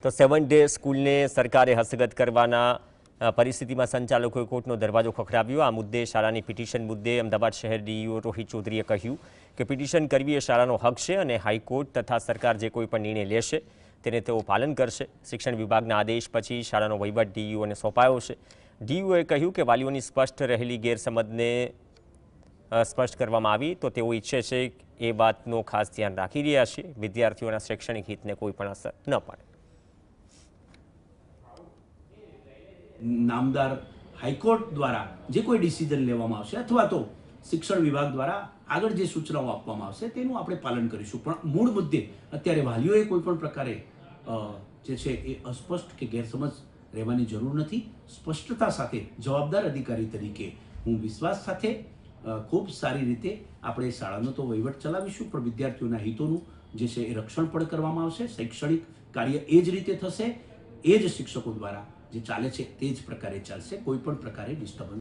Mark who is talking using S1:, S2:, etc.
S1: તો 7 ડે સ્કૂલને સરકારે હસ્તગત કરવાના પરિસ્થિતિમાં સંચાલકોએ કોર્ટનો દરવાજો ખખડાવ્યો। આ મુદ્દે શાળાની પિટિશન મુદ્દે અમદાવાદ શહેર ડીઈઓ રોહિત ચૌધરીએ કહ્યું કે પિટિશન કરવી એ શાળાનો હક છે અને હાઈકોર્ટ તથા સરકાર જે કોઈ પણ નિર્ણય લેશે તેને તેઓ પાલન કરશે। શિક્ષણ વિભાગના આદેશ પછી શાળાનો વહીવટ ડીઈઓને સોંપાયો છે। ડીઈઓએ કહ્યું કે વાલીઓની સ્પષ્ટ રહેલી ગેરસમજને સ્પષ્ટ કરવામાં આવી તો તેઓ ઈચ્છે છે એ વાતનો ખાસ ધ્યાન રાખી રહ્યા છે વિદ્યાર્થીઓના શૈક્ષણિક હિતને કોઈ પણ અસર ન પડે।
S2: नामदार हाईकोर्ट द्वारा जे कोई डिसिजन लेवामां आवशे अथवा तो शिक्षण विभाग द्वारा आगळ जे सूचनाओं आपवामां आवशे तेनुं आपणे पालन करीशुं। पण मूळ मुद्दे अत्यारे वालीओए कोईपण प्रकारे जे छे ए अस्पष्ट के गैरसमज रहेवानी जरूर नथी। स्पष्टता साथे जवाबदार अधिकारी तरीके हूँ विश्वास साथे खूब सारी रीते आपणे शाळानो तो वहीवट चलावीशुं पण विद्यार्थीओना हितोनुं जे छे ए रक्षण पण करवामां आवशे। शैक्षणिक कार्य ए ज रीते थशे, ए ज शिक्षको द्वारा जे चाले छे ते ज प्रकारे चालशे। कोईपण प्रकारे डिस्टर्बन्स